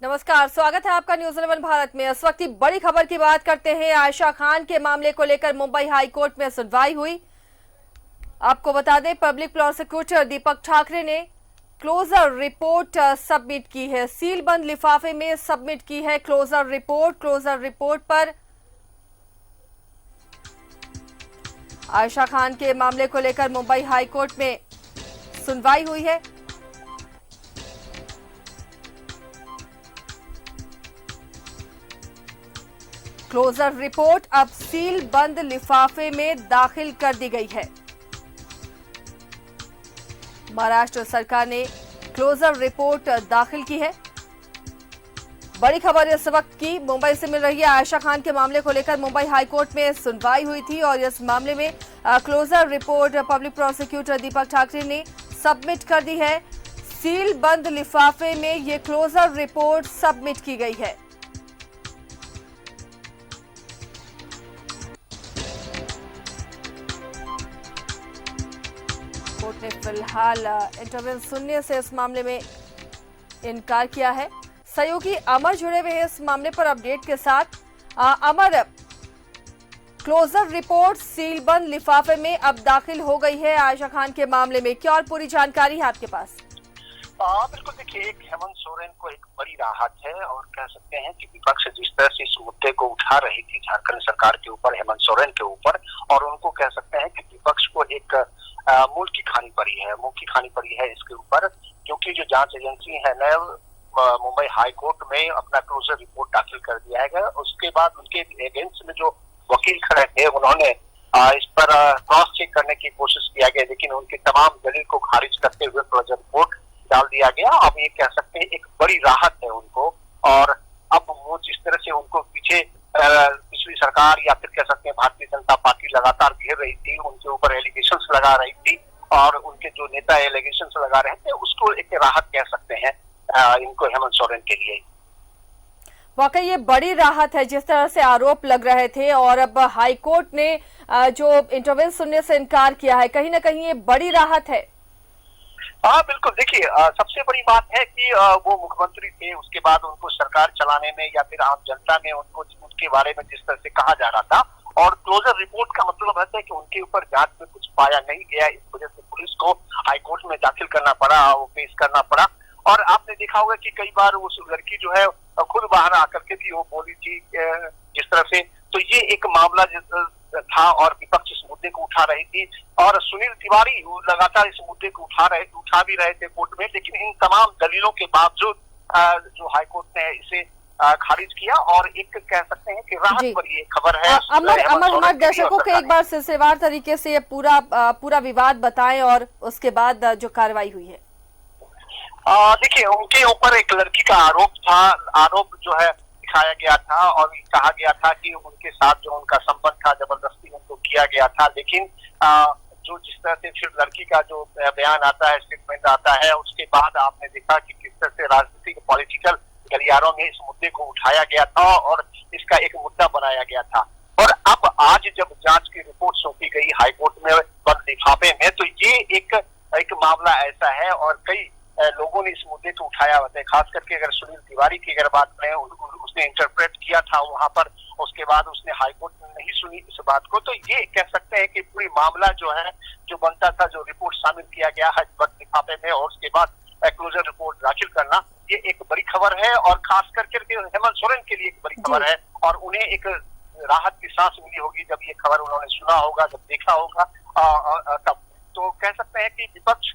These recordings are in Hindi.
नमस्कार, स्वागत है आपका न्यूज 11 भारत में। इस वक्त की बड़ी खबर की बात करते हैं। आयशा खान के मामले को लेकर मुंबई हाई कोर्ट में सुनवाई हुई। आपको बता दें, पब्लिक प्रोसिक्यूटर दीपक ठाकरे ने क्लोजर रिपोर्ट सबमिट की है। सील बंद लिफाफे में सबमिट की है क्लोजर रिपोर्ट। क्लोजर रिपोर्ट पर आयशा खान के मामले को लेकर मुंबई हाई कोर्ट में सुनवाई हुई है। क्लोजर रिपोर्ट अब सील बंद लिफाफे में दाखिल कर दी गई है। महाराष्ट्र सरकार ने क्लोजर रिपोर्ट दाखिल की है। बड़ी खबर इस वक्त की मुंबई से मिल रही है। आयशा खान के मामले को लेकर मुंबई हाई कोर्ट में सुनवाई हुई थी और इस मामले में क्लोजर रिपोर्ट पब्लिक प्रोसिक्यूटर दीपक ठाकरे ने सबमिट कर दी है। सील बंद लिफाफे में ये क्लोजर रिपोर्ट सबमिट की गई है। कोर्ट ने फिलहाल इंटरव्यू सुनने से इस मामले में इनकार किया है। सहयोगी अमर जुड़े हुए हैं इस मामले पर अपडेट के साथ। अमर, क्लोजर रिपोर्ट सीलबंद लिफाफे में अब दाखिल हो गई है आयशा खान के मामले में, क्या और पूरी जानकारी है आपके पास? बिल्कुल, देखिए, एक हेमंत सोरेन को एक बड़ी राहत है और कह सकते हैं कि विपक्ष जिस तरह से इस मुद्दे को उठा रही थी झारखंड सरकार के ऊपर, हेमंत सोरेन के ऊपर, और उनको कह सकते हैं कि विपक्ष को एक मुंह की खानी पड़ी है इसके ऊपर, क्योंकि जो जांच एजेंसी है न मुंबई हाई कोर्ट में अपना क्लोजर रिपोर्ट दाखिल कर दिया है। उसके बाद उनके अगेंस्ट में जो वकील खड़े थे उन्होंने इस पर क्रॉस चेक करने की कोशिश किया गया, लेकिन उनकी तमाम दलील को खारिज करते हुए क्लोजर रिपोर्ट डाल दिया गया। अब ये कह सकते हैं एक बड़ी राहत है उनको, और अब वो जिस तरह से उनको पीछे पिछली सरकार या फिर कह सकते हैं भारतीय जनता पार्टी लगातार घेर रही थी, उनके ऊपर एलिगेशंस लगा रही थी और उनके जो नेता एलिगेशंस लगा रहे थे, उसको एक राहत कह सकते हैं इनको, हेमंत सोरेन के लिए। वाकई ये बड़ी राहत है जिस तरह से आरोप लग रहे थे, और अब हाई कोर्ट ने जो इंटरव्यू सुनने से इनकार किया है, कहीं ना कहीं ये बड़ी राहत है। हाँ बिल्कुल, देखिए, सबसे बड़ी बात है कि वो मुख्यमंत्री थे, उसके बाद उनको सरकार चलाने में या फिर आम जनता में उनको उनके बारे में जिस तरह से कहा जा रहा था, और क्लोजर रिपोर्ट का मतलब है कि उनके ऊपर जांच में कुछ पाया नहीं गया, इस वजह से पुलिस को हाईकोर्ट में दाखिल करना पड़ा, वो पेश करना पड़ा। और आपने देखा होगा कि कई बार उस लड़की जो है खुद बाहर आकर के भी वो बोली थी जिस तरह से, तो ये एक मामला था और विपक्ष इस मुद्दे को उठा रही थी, और सुनील तिवारी लगातार इस मुद्दे को उठा भी रहे थे कोर्ट में, लेकिन इन तमाम दलीलों के बावजूद जो हाईकोर्ट ने इसे खारिज किया, और एक कह सकते हैं कि राहत पर ये खबर है। अमर हमारे दर्शकों को एक बार सिलसिलेवार तरीके से ये पूरा विवाद बताएं और उसके बाद जो कार्रवाई हुई है। देखिए, उनके ऊपर एक लड़की का आरोप जो है दिखाया गया था और कहा गया था कि उनके साथ जो उनका संबंध था जबरदस्ती उनको किया गया था, लेकिन जो जिस तरह से फिर लड़की का जो बयान आता है, स्टेटमेंट आता है, उसके बाद आपने देखा कि किस तरह से राजनीतिक पॉलिटिकल गलियारों में इस मुद्दे को उठाया गया था और इसका एक मुद्दा बनाया गया था। और अब आज जब जांच की रिपोर्ट सौंपी गई हाईकोर्ट में बंद लिफाफे में, तो ये एक मामला ऐसा है, और कई लोगों ने इस मुद्दे को उठाया होता है, खास करके अगर सुनील तिवारी की अगर बात करें, उसने इंटरप्रेट किया था वहां पर, उसके बाद उसने हाईकोर्ट में नहीं सुनी इस बात को, तो ये कह सकते हैं कि पूरी मामला जो है, जो बनता था, जो रिपोर्ट शामिल किया गया है बंद लिफाफे में और उसके बाद क्लोजर रिपोर्ट दाखिल करना, ये एक बड़ी खबर है, और खास करके हेमंत सोरेन के लिए एक बड़ी खबर है, और उन्हें एक राहत की सांस मिली होगी जब ये खबर उन्होंने सुना होगा, जब देखा होगा, तब तो कह सकते हैं कि विपक्ष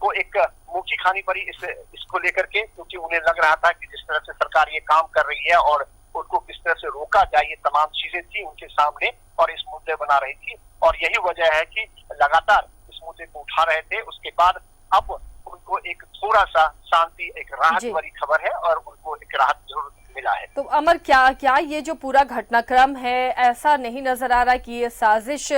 को एक मुंह की खानी पड़ी इसको लेकर के, क्योंकि उन्हें लग रहा था कि जिस तरह से सरकार ये काम कर रही है और उनको किस तरह से रोका जाए, ये तमाम चीजें थी उनके सामने और इस मुद्दे बना रही थी, और यही वजह है कि लगातार इस मुद्दे को उठा रहे थे। उसके बाद अब उनको एक थोड़ा सा शांति, एक राहत वाली खबर है, और उनको एक राहत जरूर मिला है। तो अमर, क्या ये जो पूरा घटनाक्रम है, ऐसा नहीं नजर आ रहा कि ये साजिश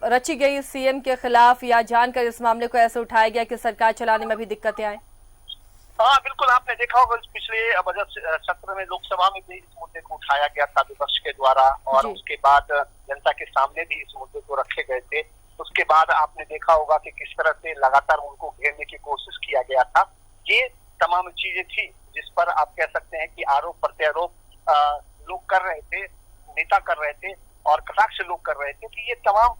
रची गई सीएम के खिलाफ, या जानकर इस मामले को ऐसे उठाया गया कि सरकार चलाने में भी दिक्कतें आए? हाँ बिल्कुल, आपने देखा होगा पिछले बजट सत्र में लोकसभा में भी इस मुद्दे को उठाया गया था विपक्ष के द्वारा, और उसके बाद जनता के सामने भी इस मुद्दे को रखे गए थे। उसके बाद आपने देखा होगा कि किस तरह से लगातार उनको घेरने की कोशिश किया गया था। ये तमाम चीजें थी जिस पर आप कह सकते हैं कि आरोप प्रत्यारोप लोग कर रहे थे, नेता कर रहे थे और कटाक्ष लोग कर रहे थे कि ये तमाम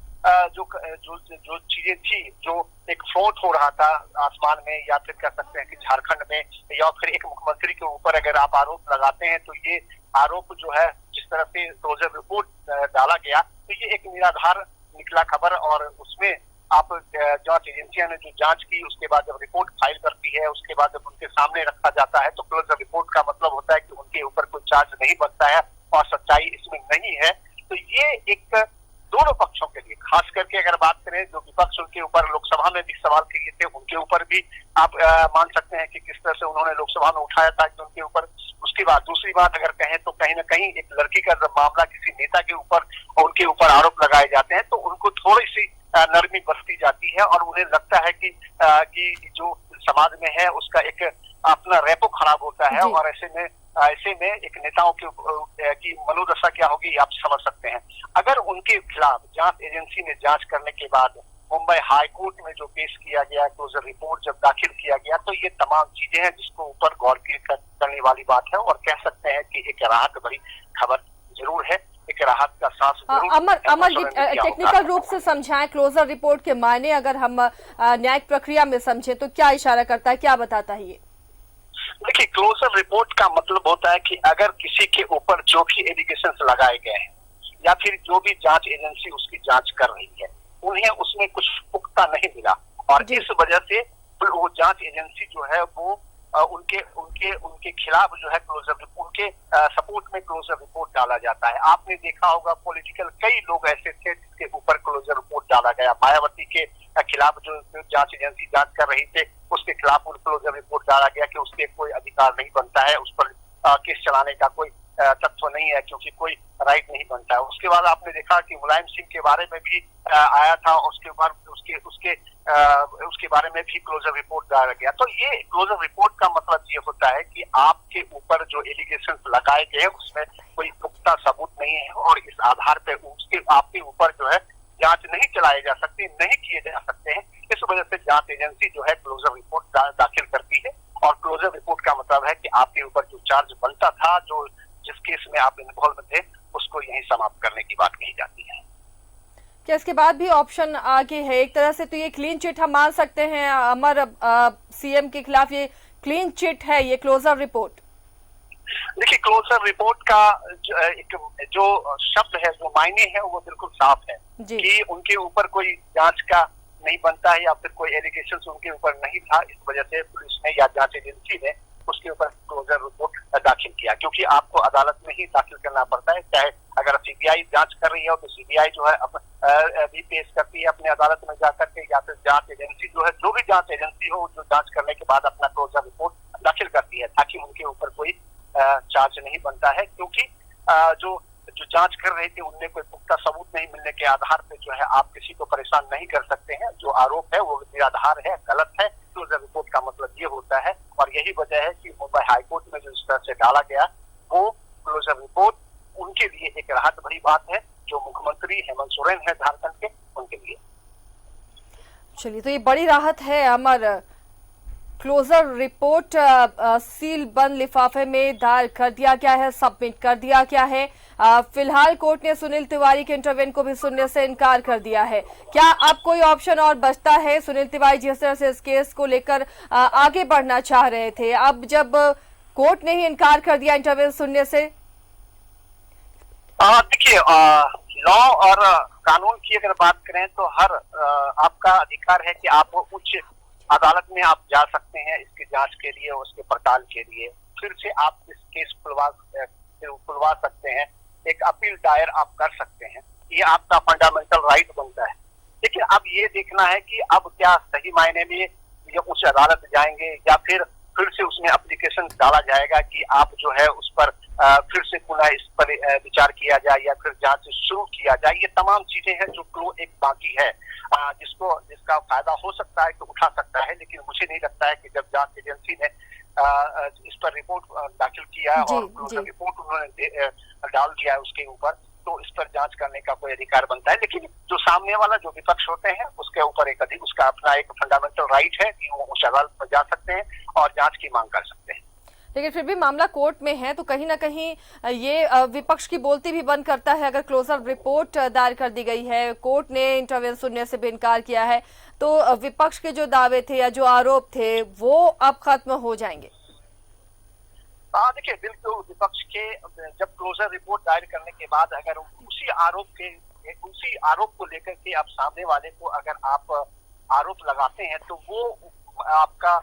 जो जो जो चीजें थी, जो एक फ्रॉड हो रहा था आसमान में, या फिर कह सकते हैं कि झारखंड में, या फिर एक मुख्यमंत्री के ऊपर अगर आप आरोप लगाते हैं तो ये आरोप जो है जिस तरह से क्लोजर रिपोर्ट डाला गया तो ये एक निराधार निकला खबर। और उसमें आप जांच एजेंसियां ने जो जांच की उसके बाद जब रिपोर्ट फाइल करती है, उसके बाद जब उनके सामने रखा जाता है तो क्लोजर रिपोर्ट का मतलब होता है कि उनके ऊपर कोई चार्ज नहीं बनता है और सच्चाई इसमें नहीं है। तो ये एक दोनों पक्षों के लिए, खास करके अगर बात करें जो विपक्ष उनके ऊपर लोकसभा में भी सवाल किए थे उनके ऊपर भी आप मान सकते हैं कि किस तरह से उन्होंने लोकसभा में उठाया था कि उनके ऊपर। उसके बाद दूसरी बात अगर कहें तो कहीं ना कहीं एक लड़की का जब मामला किसी नेता के ऊपर उनके ऊपर आरोप लगाए जाते हैं तो उनको थोड़ी सी नरमी बरती जाती है और उन्हें लगता है कि जो समाज में है उसका एक अपना रैपो खराब होता है। और ऐसे में एक नेताओं की मनोदशा क्या होगी आप समझ सकते हैं। अगर उनके खिलाफ जांच एजेंसी ने जांच करने के बाद मुंबई हाई कोर्ट में जो पेश किया गया क्लोजर रिपोर्ट जब दाखिल किया गया तो ये तमाम चीजें हैं जिसको ऊपर गौर करने वाली बात है और कह सकते हैं कि एक राहत भरी खबर जरूर है, एक राहत का सांस अमर टेक्निकल रूप से समझाएं क्लोजर रिपोर्ट के मायने, अगर हम न्यायिक प्रक्रिया में समझे तो क्या इशारा करता है, क्या बताता है ये? देखिए, क्लोजर रिपोर्ट का मतलब होता है कि अगर किसी के ऊपर जो भी एलिगेशंस लगाए गए हैं या फिर जो भी जांच एजेंसी उसकी जांच कर रही है उन्हें उसमें कुछ पुख्ता नहीं मिला और इस वजह से वो जांच एजेंसी जो है वो उनके खिलाफ जो है क्लोजर उनके सपोर्ट में क्लोजर रिपोर्ट डाला जाता है। आपने देखा होगा पॉलिटिकल कई लोग ऐसे थे जिसके ऊपर क्लोजर रिपोर्ट डाला गया। मायावती के खिलाफ जो जांच एजेंसी जांच कर रही थे उसके खिलाफ क्लोजर रिपोर्ट डाला गया कि उसके कोई अधिकार नहीं बनता है, उस पर केस चलाने का कोई तत्व नहीं है क्योंकि कोई राइट नहीं बनता है। उसके बाद आपने देखा कि मुलायम सिंह के बारे में भी आया था, उसके बाद उसके बारे में भी क्लोजर रिपोर्ट डाला गया। तो ये क्लोजर रिपोर्ट का मतलब ये होता है कि आपके ऊपर जो एलिगेशन लगाए गए उसमें कोई पुख्ता सबूत नहीं है और इस आधार पर उसके आपके ऊपर जो है जांच नहीं चलाए जा सकते, नहीं किए जा सकते हैं। इस वजह से जांच एजेंसी जो है क्लोजर रिपोर्ट दाखिल करती है और क्लोजर रिपोर्ट का मतलब है कि आपके ऊपर जो चार्ज बनता था, जो जिस केस में आप इन्वॉल्व थे, उसको यहीं समाप्त करने की बात कही जाती है। क्या इसके बाद भी ऑप्शन आगे है? एक तरह से तो ये क्लीन चिट हम मान सकते हैं अमर, सीएम के खिलाफ ये क्लीन चिट है ये क्लोजर रिपोर्ट। देखिए, क्लोजर रिपोर्ट का जो शब्द है, जो मायने है वो बिल्कुल साफ है कि उनके ऊपर कोई जांच का नहीं बनता है या फिर कोई एलिगेशंस उनके ऊपर नहीं था। इस वजह से पुलिस ने या जांच एजेंसी ने उसके ऊपर क्लोजर रिपोर्ट दाखिल किया, क्योंकि आपको अदालत में ही दाखिल करना पड़ता है। चाहे अगर सीबीआई जांच कर रही है तो सीबीआई जो है भी पेश करती है अपने अदालत में जाकर के, या फिर जांच एजेंसी जो है, जो भी जांच एजेंसी हो जो जांच करने के बाद अपना क्लोजर रिपोर्ट दाखिल करती है ताकि उनके ऊपर कोई चार्ज नहीं बनता है। क्योंकि जो जांच कर रहे थे उनमें कोई पुख्ता सबूत नहीं मिलने के आधार पे जो है आप किसी को परेशान नहीं कर सकते हैं। जो आरोप है वो निराधार है, गलत है। क्लोजर रिपोर्ट का मतलब ये होता है और यही वजह है कि मुंबई हाईकोर्ट में जो इस तरह से डाला गया वो क्लोजर रिपोर्ट उनके लिए एक राहत भरी बात है, जो मुख्यमंत्री हेमंत सोरेन है झारखंड के, उनके लिए। चलिए, तो ये बड़ी राहत है अमर। क्लोजर रिपोर्ट सील बंद लिफाफे में दायर कर दिया गया है, सबमिट कर दिया गया है। फिलहाल कोर्ट ने सुनील तिवारी के इंटरव्यू को भी सुनने से इनकार कर दिया है। क्या अब कोई ऑप्शन और बचता है? सुनील तिवारी जिस तरह से इस केस को लेकर आगे बढ़ना चाह रहे थे, अब जब कोर्ट ने ही इनकार कर दिया इंटरव्यू सुनने से। देखिए, लॉ और कानून की अगर बात करें तो हर आपका अधिकार है कि आप उच्च अदालत में आप जा सकते हैं इसकी जांच के लिए, उसके पड़ताल के लिए। फिर से आप इस केस खुलवा सकते हैं, एक अपील दायर आप कर सकते हैं, ये आपका फंडामेंटल राइट बनता है। लेकिन अब ये देखना है कि अब क्या सही मायने में ये उच्च अदालत जाएंगे या फिर से उसमें एप्लीकेशन डाला जाएगा कि आप जो है उस पर फिर से पुनः इस पर विचार किया जाए या फिर जांच शुरू किया जाए। ये तमाम चीजें हैं जो क्लो एक बाकी है, जिसका फायदा हो सकता है तो उठा सकता है। लेकिन मुझे नहीं लगता है कि जब जांच एजेंसी ने इस पर रिपोर्ट दाखिल किया और रिपोर्ट उन्होंने डाल दिया है उसके ऊपर, तो इस पर जांच करने का कोई अधिकार बनता है। लेकिन जो सामने वाला जो विपक्ष होते हैं उसके ऊपर उसका अपना एक फंडामेंटल राइट है कि वो उस अदालत में जा सकते हैं और जांच की मांग कर सकते हैं। लेकिन फिर भी मामला कोर्ट में है तो कहीं ना कहीं ये विपक्ष की बोलती भी बंद करता है। अगर क्लोजर रिपोर्ट दायर कर दी गई है, कोर्ट ने इंटरव्यू सुनने से भी इनकार किया है, तो विपक्ष के जो दावे थे या जो आरोप थे वो अब खत्म हो जाएंगे। हाँ, देखिए, बिल्कुल विपक्ष के जब क्लोजर रिपोर्ट दायर करने के बाद अगर उसी आरोप को लेकर के आप सामने वाले को अगर आप आरोप लगाते हैं तो वो आपका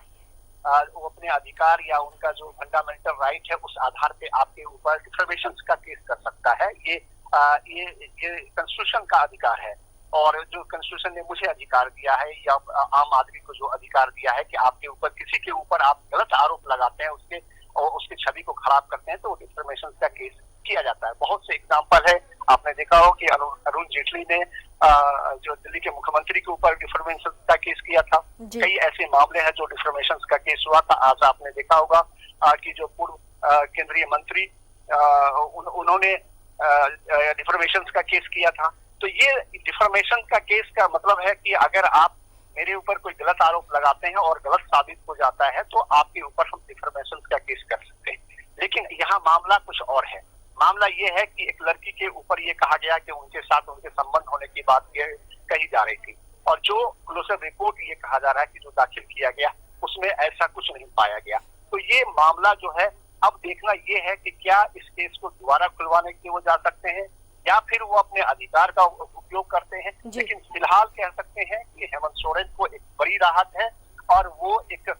वो अपने अधिकार या उनका जो फंडामेंटल राइट है उस आधार पे आपके ऊपर डिफेमेशन का केस कर सकता है। ये कॉन्स्टिट्यूशन का अधिकार है और जो कॉन्स्टिट्यूशन ने मुझे अधिकार दिया है या आम आदमी को जो अधिकार दिया है कि आपके ऊपर किसी के ऊपर आप गलत आरोप लगाते हैं, उसकी छवि को खराब करते हैं तो डिफेमेशन का केस किया जाता है। बहुत से एग्जाम्पल है, आपने देखा हो कि अरुण जेटली ने जो दिल्ली के मुख्यमंत्री के ऊपर डिफेमेशन का केस किया था। कई ऐसे मामले हैं जो डिफेमेशन का केस हुआ था। आज आपने देखा होगा कि जो पूर्व केंद्रीय मंत्री उन्होंने डिफेमेशन का केस किया था। तो ये डिफेमेशन का केस का मतलब है कि अगर आप मेरे ऊपर कोई गलत आरोप लगाते हैं और गलत साबित हो जाता है तो आपके ऊपर हम डिफेमेशन का केस कर सकते हैं। लेकिन यहाँ मामला कुछ और है। मामला ये है कि एक लड़की के ऊपर ये कहा गया कि उनके साथ उनके संबंध होने की बात ये कही जा रही थी और जो क्लोजर रिपोर्ट ये कहा जा रहा है कि जो दाखिल किया गया उसमें ऐसा कुछ नहीं पाया गया। तो ये मामला जो है अब देखना ये है कि क्या इस केस को दोबारा खुलवाने के वो जा सकते हैं या फिर वो अपने अधिकार का उपयोग करते हैं। लेकिन फिलहाल कह सकते हैं कि हेमंत सोरेन को एक बड़ी राहत है और वो एक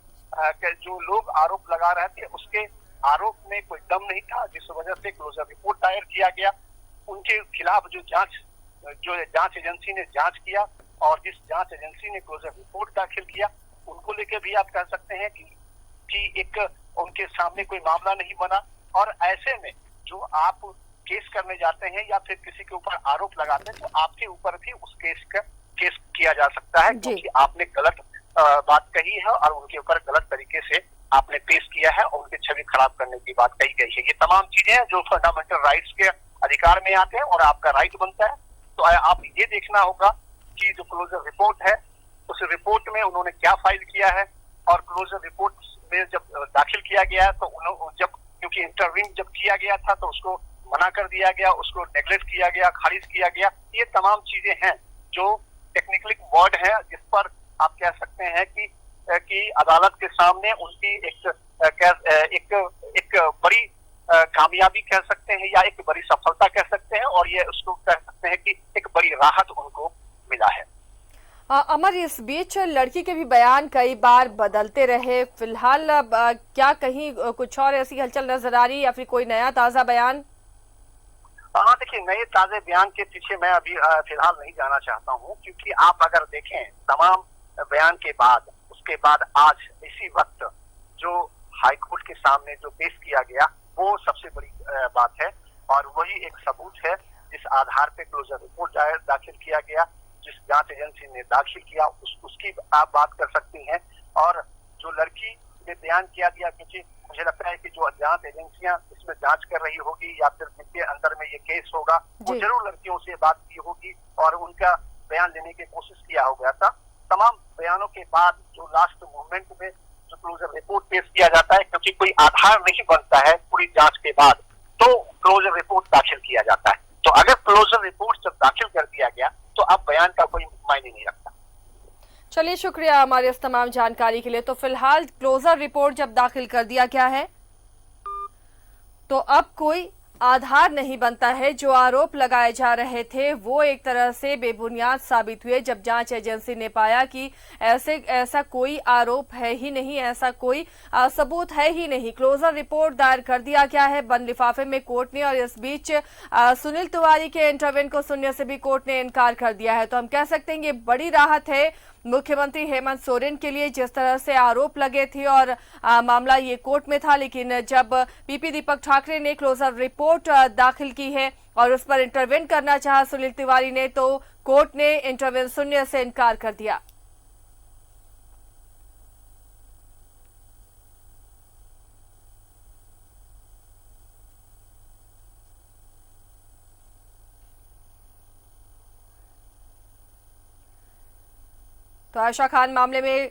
जो लोग आरोप लगा रहे थे उसके आरोप में कोई दम नहीं था, जिस वजह से क्लोजर रिपोर्ट दायर किया गया। उनके खिलाफ जो जांच एजेंसी ने जांच किया और जिस जांच एजेंसी ने क्लोजर रिपोर्ट दाखिल किया उनको लेकर भी आप कह सकते हैं कि एक उनके सामने कोई मामला नहीं बना। और ऐसे में जो आप केस करने जाते हैं या फिर किसी के ऊपर आरोप लगाते हैं तो आपके ऊपर भी उस केस किया जा सकता है क्योंकि आपने गलत बात कही है और उनके ऊपर गलत तरीके से आपने पेश किया है और उनकी छवि खराब करने की बात कही गई है। ये तमाम चीजें हैं जो फंडामेंटल राइट्स के अधिकार में आते हैं और आपका राइट बनता है। तो आप ये देखना होगा कि जो क्लोजर रिपोर्ट है उस रिपोर्ट में उन्होंने क्या फाइल किया है और क्लोजर रिपोर्ट में जब दाखिल किया गया तो क्योंकि इंटरव्यू जब किया गया था तो उसको मना कर दिया गया, उसको नेग्लेक्ट किया गया, खारिज किया गया। ये तमाम चीजें हैं जो टेक्निकल वर्ड है जिस पर आप कह सकते हैं कि अदालत के सामने उनकी एक बड़ी कामयाबी कह सकते हैं या एक बड़ी सफलता कह सकते हैं और ये उसको कह सकते हैं कि एक बड़ी राहत उनको मिला है। अमर, इस बीच लड़की के भी बयान कई बार बदलते रहे। फिलहाल क्या कहीं कुछ और ऐसी हलचल नजर आ रही या फिर कोई नया ताजा बयान? हाँ, देखिए, नए ताजे बयान के पीछे मैं अभी फिलहाल नहीं जाना चाहता हूँ क्योंकि आप अगर देखें तमाम बयान के बाद उसके बाद आज इसी वक्त जो हाईकोर्ट के सामने जो पेश किया गया वो सबसे बड़ी बात है और वही एक सबूत है जिस आधार पे क्लोजर रिपोर्ट दाखिल किया गया, जिस जांच एजेंसी ने दाखिल किया उसकी आप बात कर सकती हैं। और जो लड़की ने बयान किया गया, क्योंकि मुझे लगता है कि जो जांच एजेंसियां इसमें जांच कर रही होगी या फिर जिनके अंदर में ये केस होगा वो जरूर लड़कियों से बात की होगी और उनका बयान लेने की कोशिश किया हो गया था। तमाम बयानों के बाद जो लास्ट मोमेंट में जो क्लोजर रिपोर्ट पेश किया जाता है, क्योंकि कोई आधार नहीं बनता है पूरी जांच के बाद, तो क्लोजर रिपोर्ट दाखिल किया जाता है। तो अगर क्लोजर रिपोर्ट जब दाखिल कर दिया गया तो अब बयान का कोई मायने नहीं रखता। चलिए, शुक्रिया हमारे इस तमाम जानकारी के लिए। तो फिलहाल क्लोजर रिपोर्ट जब दाखिल कर दिया गया है तो अब कोई आधार नहीं बनता है। जो आरोप लगाए जा रहे थे वो एक तरह से बेबुनियाद साबित हुए जब जांच एजेंसी ने पाया कि ऐसा कोई आरोप है ही नहीं, ऐसा कोई सबूत है ही नहीं। क्लोजर रिपोर्ट दायर कर दिया गया है बंद लिफाफे में कोर्ट ने और इस बीच सुनील तिवारी के इंटरव्यू को सुनने से भी कोर्ट ने इनकार कर दिया है। तो हम कह सकते हैं ये बड़ी राहत है मुख्यमंत्री हेमंत सोरेन के लिए, जिस तरह से आरोप लगे थे और मामला ये कोर्ट में था। लेकिन जब पीपी दीपक ठाकरे ने क्लोजर रिपोर्ट दाखिल की है और उस पर इंटरवेन करना चाहा सुनील तिवारी ने, तो कोर्ट ने इंटरवेन सुनने से इनकार कर दिया। तो आयशा खान मामले में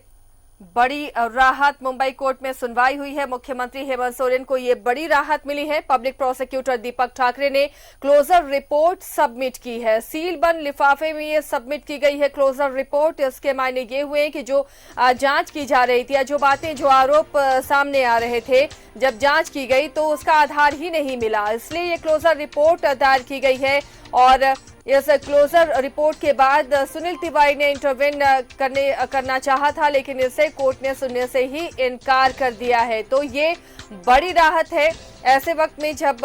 बड़ी राहत, मुंबई कोर्ट में सुनवाई हुई है। मुख्यमंत्री हेमंत सोरेन को ये बड़ी राहत मिली है। पब्लिक प्रोसिक्यूटर दीपक ठाकरे ने क्लोजर रिपोर्ट सबमिट की है। सील बंद लिफाफे में ये सबमिट की गई है क्लोजर रिपोर्ट। इसके मायने ये हुए हैं कि जो जांच की जा रही थी या जो बातें, जो आरोप सामने आ रहे थे, जब जांच की गई तो उसका आधार ही नहीं मिला, इसलिए ये क्लोजर रिपोर्ट दायर की गई है। और इस क्लोजर रिपोर्ट के बाद सुनील तिवारी ने इंटरवेन करना चाहा था, लेकिन इसे कोर्ट ने सुनने से ही इनकार कर दिया है। तो ये बड़ी राहत है ऐसे वक्त में जब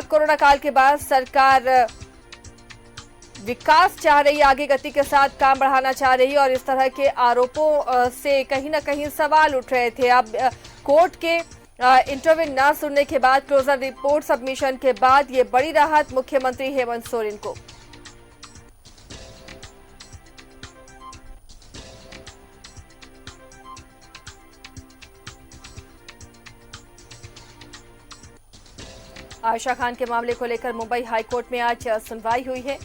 कोरोना काल के बाद सरकार विकास चाह रही, आगे गति के साथ काम बढ़ाना चाह रही, और इस तरह के आरोपों से कहीं ना कहीं सवाल उठ रहे थे। अब कोर्ट के इंटरव्यू न सुनने के बाद, क्लोजर रिपोर्ट सबमिशन के बाद, ये बड़ी राहत मुख्यमंत्री हेमंत सोरेन को। आयशा खान के मामले को लेकर मुंबई हाईकोर्ट में आज सुनवाई हुई है।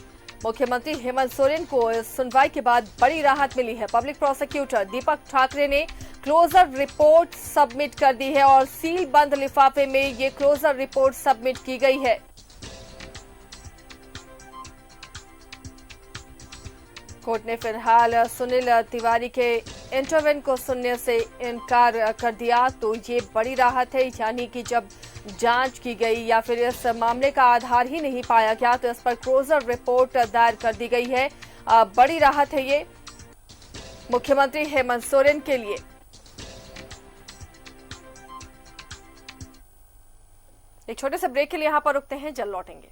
मुख्यमंत्री हेमंत सोरेन को इस सुनवाई के बाद बड़ी राहत मिली है। पब्लिक प्रोसिक्यूटर दीपक ठाकरे ने क्लोजर रिपोर्ट सबमिट कर दी है और सील बंद लिफाफे में ये क्लोजर रिपोर्ट सबमिट की गई है। कोर्ट ने फिलहाल सुनील तिवारी के इंटरवेन को सुनने से इनकार कर दिया। तो ये बड़ी राहत है, यानी कि जब जांच की गई या फिर इस मामले का आधार ही नहीं पाया गया तो इस पर क्लोजर रिपोर्ट दायर कर दी गई है। बड़ी राहत है ये मुख्यमंत्री हेमंत सोरेन के लिए। एक छोटे से ब्रेक के लिए यहां पर रुकते हैं, जल्द लौटेंगे।